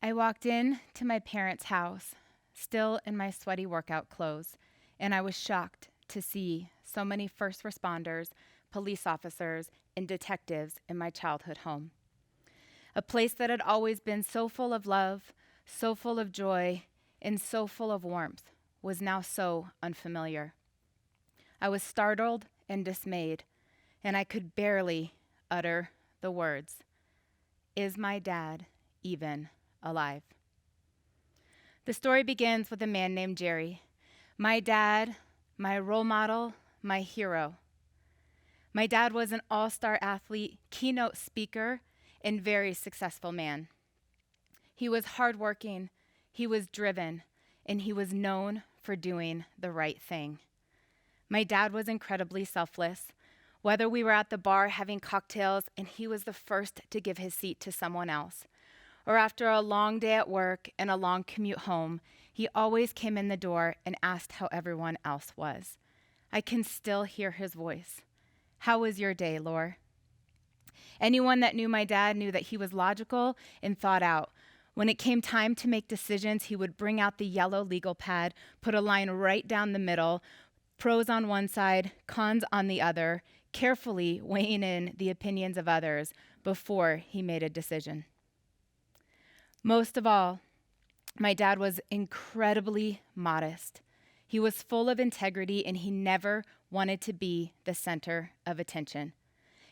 I walked in to my parents' house, still in my sweaty workout clothes, and I was shocked to see so many first responders, police officers, and detectives in my childhood home. A place that had always been so full of love, so full of joy, and so full of warmth was now so unfamiliar. I was startled and dismayed, and I could barely utter the words, "Is my dad even alive?" The story begins with a man named Jerry, my dad, my role model, my hero. My dad was an all-star athlete, keynote speaker, and very successful man. He was hardworking, he was driven, and he was known for doing the right thing. My dad was incredibly selfless. Whether we were at the bar having cocktails and he was the first to give his seat to someone else, or after a long day at work and a long commute home, he always came in the door and asked how everyone else was. I can still hear his voice. "How was your day, Lore?" Anyone that knew my dad knew that he was logical and thought out. When it came time to make decisions, he would bring out the yellow legal pad, put a line right down the middle, pros on one side, cons on the other, carefully weighing in the opinions of others before he made a decision. Most of all, my dad was incredibly modest. He was full of integrity and he never wanted to be the center of attention.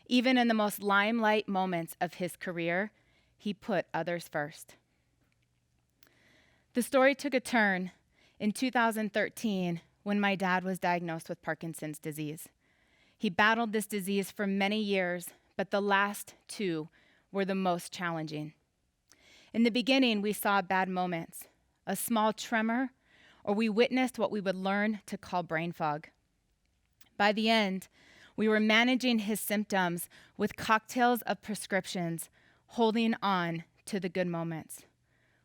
Even in the most limelight moments of his career, he put others first. The story took a turn in 2013 when my dad was diagnosed with Parkinson's disease. He battled this disease for many years, but the last 2 were the most challenging. In the beginning, we saw bad moments, a small tremor, or we witnessed what we would learn to call brain fog. By the end, we were managing his symptoms with cocktails of prescriptions, holding on to the good moments.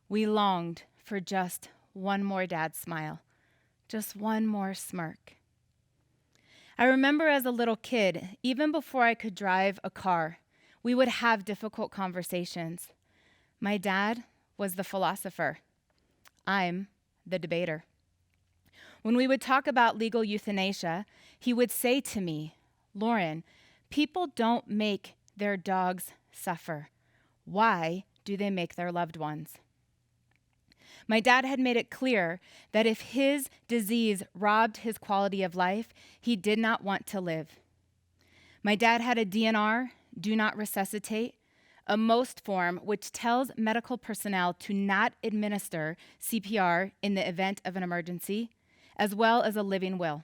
We longed for just one more dad smile, just one more smirk. I remember as a little kid, even before I could drive a car, we would have difficult conversations. My dad was the philosopher. I'm the debater. When we would talk about legal euthanasia, he would say to me, "Lauren, people don't make their dogs suffer. Why do they make their loved ones?" My dad had made it clear that if his disease robbed his quality of life, he did not want to live. My dad had a DNR, do not resuscitate, a MOST form which tells medical personnel to not administer CPR in the event of an emergency, as well as a living will.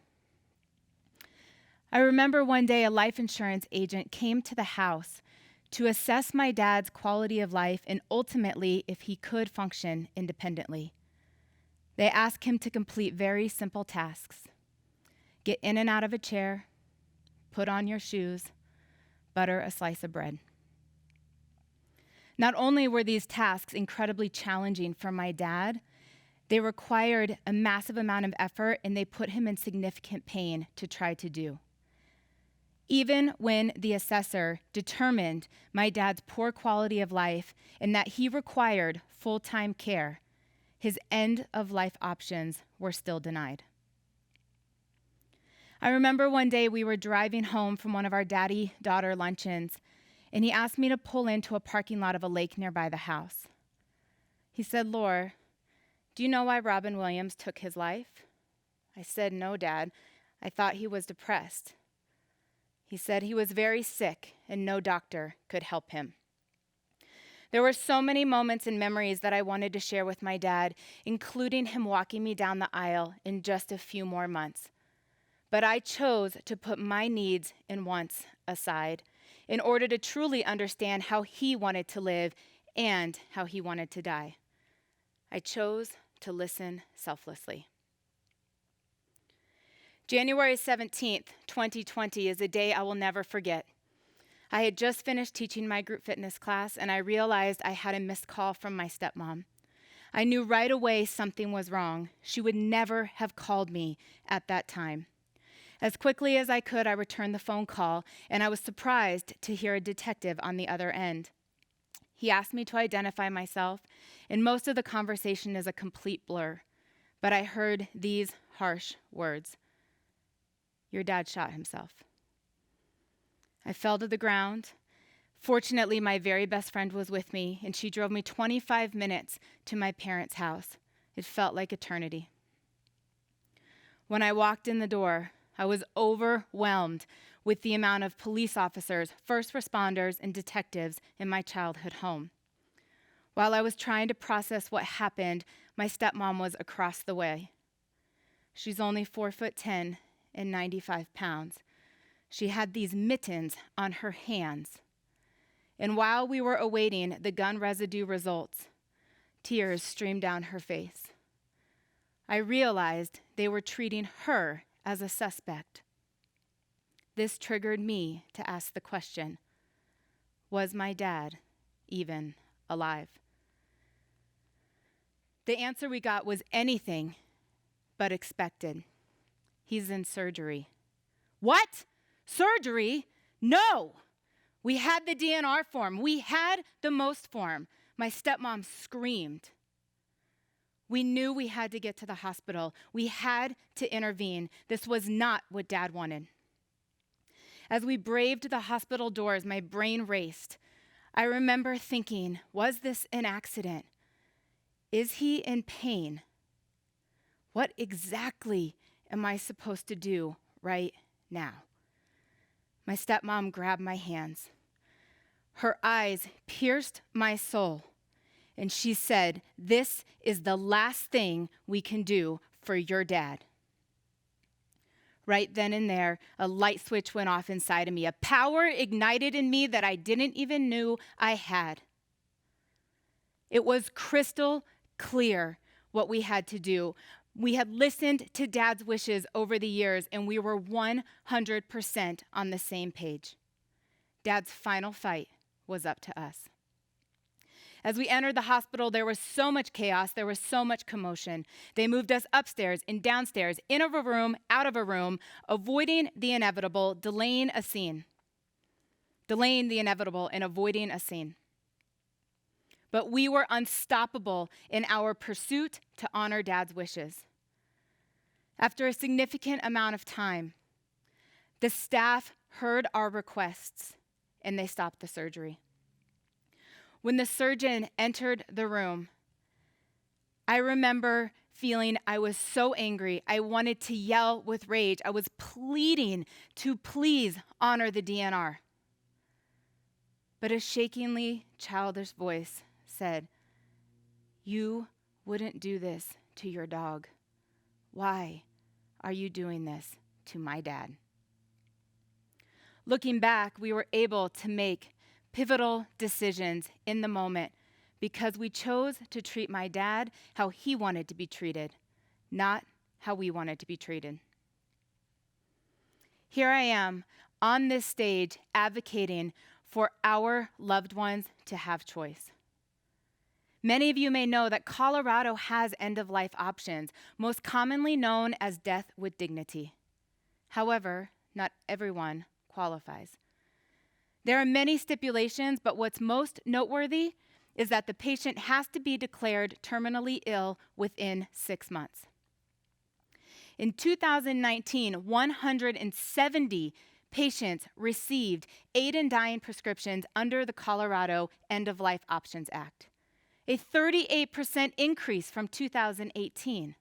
I remember one day a life insurance agent came to the house to assess my dad's quality of life and ultimately if he could function independently. They asked him to complete very simple tasks. Get in and out of a chair, put on your shoes, butter a slice of bread. Not only were these tasks incredibly challenging for my dad, they required a massive amount of effort and they put him in significant pain to try to do. Even when the assessor determined my dad's poor quality of life and that he required full-time care, his end-of-life options were still denied. I remember one day we were driving home from one of our daddy-daughter luncheons, and he asked me to pull into a parking lot of a lake nearby the house. He said, "Laura, do you know why Robin Williams took his life?" I said, "No, Dad. I thought he was depressed." He said he was very sick and no doctor could help him. There were so many moments and memories that I wanted to share with my dad, including him walking me down the aisle in just a few more months. But I chose to put my needs and wants aside in order to truly understand how he wanted to live and how he wanted to die. I chose to listen selflessly. January 17th, 2020 is a day I will never forget. I had just finished teaching my group fitness class and I realized I had a missed call from my stepmom. I knew right away something was wrong. She would never have called me at that time. As quickly as I could, I returned the phone call and I was surprised to hear a detective on the other end. He asked me to identify myself, and most of the conversation is a complete blur. But I heard these harsh words: "Your dad shot himself." I fell to the ground. Fortunately, my very best friend was with me, and she drove me 25 minutes to my parents' house. It felt like eternity. When I walked in the door, I was overwhelmed with the amount of police officers, first responders, and detectives in my childhood home. While I was trying to process what happened, my stepmom was across the way. She's only 4'10" and 95 pounds. She had these mittens on her hands. And while we were awaiting the gun residue results, tears streamed down her face. I realized they were treating her as a suspect. This triggered me to ask the question, was my dad even alive? The answer we got was anything but expected. He's in surgery. What? Surgery? No! We had the DNR form. We had the most form. My stepmom screamed. We knew we had to get to the hospital. We had to intervene. This was not what Dad wanted. As we braved the hospital doors, my brain raced. I remember thinking, was this an accident? Is he in pain? What exactly am I supposed to do right now? My stepmom grabbed my hands. Her eyes pierced my soul, and she said, "This is the last thing we can do for your dad." Right then and there, a light switch went off inside of me. A power ignited in me that I didn't even know I had. It was crystal clear what we had to do. We had listened to Dad's wishes over the years, and we were 100% on the same page. Dad's final fight was up to us. As we entered the hospital, there was so much chaos, there was so much commotion. They moved us upstairs and downstairs, in of a room, out of a room, avoiding the inevitable, delaying a scene. Delaying the inevitable and avoiding a scene. But we were unstoppable in our pursuit to honor Dad's wishes. After a significant amount of time, the staff heard our requests and they stopped the surgery. When the surgeon entered the room, I remember feeling I was so angry. I wanted to yell with rage. I was pleading to please honor the DNR. But a shakingly childish voice said, "You wouldn't do this to your dog. Why are you doing this to my dad?" Looking back, we were able to make pivotal decisions in the moment because we chose to treat my dad how he wanted to be treated, not how we wanted to be treated. Here I am on this stage advocating for our loved ones to have choice. Many of you may know that Colorado has end-of-life options, most commonly known as death with dignity. However, not everyone qualifies. There are many stipulations, but what's most noteworthy is that the patient has to be declared terminally ill within 6 months. In 2019, 170 patients received aid in dying prescriptions under the Colorado End-of-Life Options Act, a 38% increase from 2018.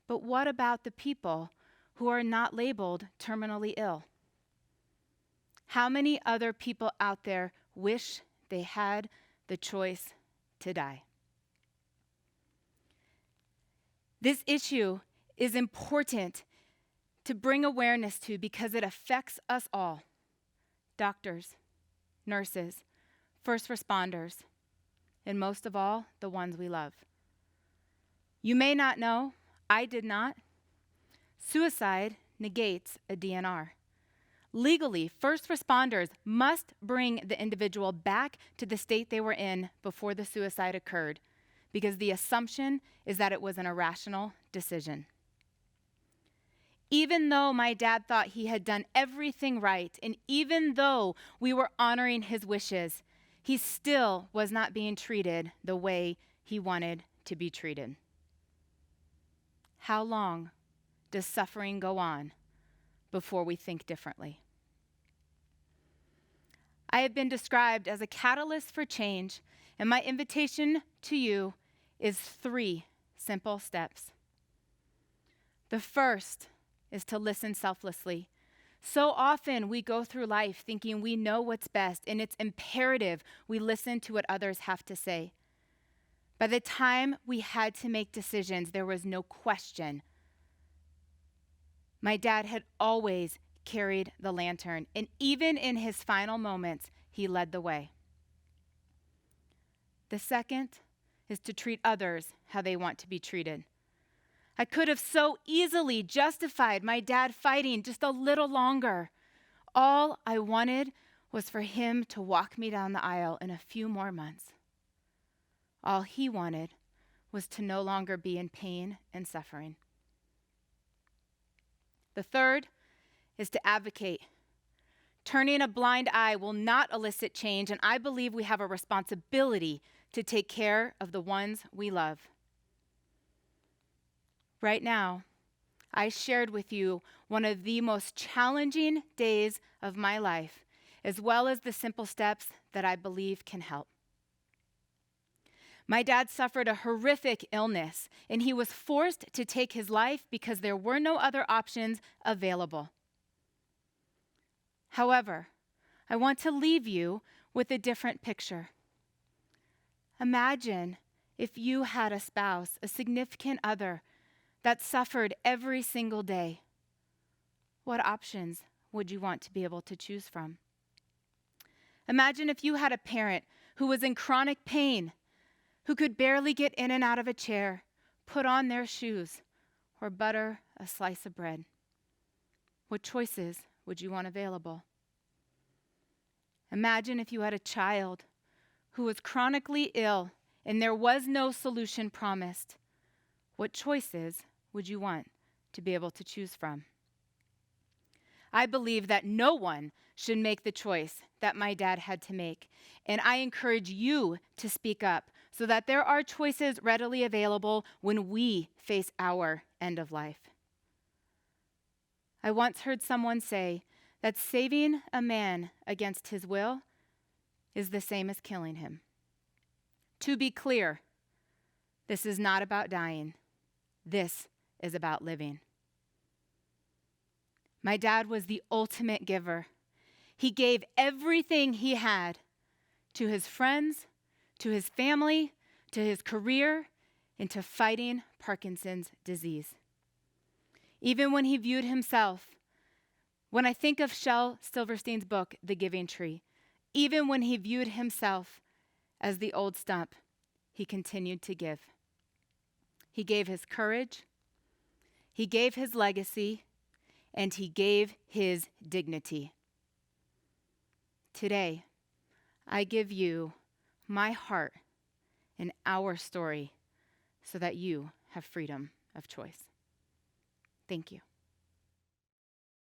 But what about the people who are not labeled terminally ill? How many other people out there wish they had the choice to die? This issue is important to bring awareness to because it affects us all: doctors, nurses, first responders, and most of all, the ones we love. You may not know, I did not. Suicide negates a DNR. Legally, first responders must bring the individual back to the state they were in before the suicide occurred, because the assumption is that it was an irrational decision. Even though my dad thought he had done everything right, and even though we were honoring his wishes, he still was not being treated the way he wanted to be treated. How long does suffering go on before we think differently? I have been described as a catalyst for change, and my invitation to you is 3 simple steps. The first is to listen selflessly. So often we go through life thinking we know what's best, and it's imperative we listen to what others have to say. By the time we had to make decisions, there was no question. My dad had always carried the lantern, and even in his final moments, he led the way. The second is to treat others how they want to be treated. I could have so easily justified my dad fighting just a little longer. All I wanted was for him to walk me down the aisle in a few more months. All he wanted was to no longer be in pain and suffering. The third is to advocate. Turning a blind eye will not elicit change, and I believe we have a responsibility to take care of the ones we love. Right now, I shared with you one of the most challenging days of my life, as well as the simple steps that I believe can help. My dad suffered a horrific illness, and he was forced to take his life because there were no other options available. However, I want to leave you with a different picture. Imagine if you had a spouse, a significant other, that suffered every single day. What options would you want to be able to choose from? Imagine if you had a parent who was in chronic pain, who could barely get in and out of a chair, put on their shoes, or butter a slice of bread. What choices would you want available? Imagine if you had a child who was chronically ill and there was no solution promised. What choices would you want to be able to choose from? I believe that no one should make the choice that my dad had to make, and I encourage you to speak up so that there are choices readily available when we face our end of life. I once heard someone say that saving a man against his will is the same as killing him. To be clear, this is not about dying. This is about living. My dad was the ultimate giver. He gave everything he had to his friends, to his family, to his career, and to fighting Parkinson's disease. Even when he viewed himself, when I think of Shel Silverstein's book, The Giving Tree, even when he viewed himself as the old stump, he continued to give. He gave his courage, he gave his legacy, and he gave his dignity. Today, I give you my heart and our story so that you have freedom of choice. Thank you.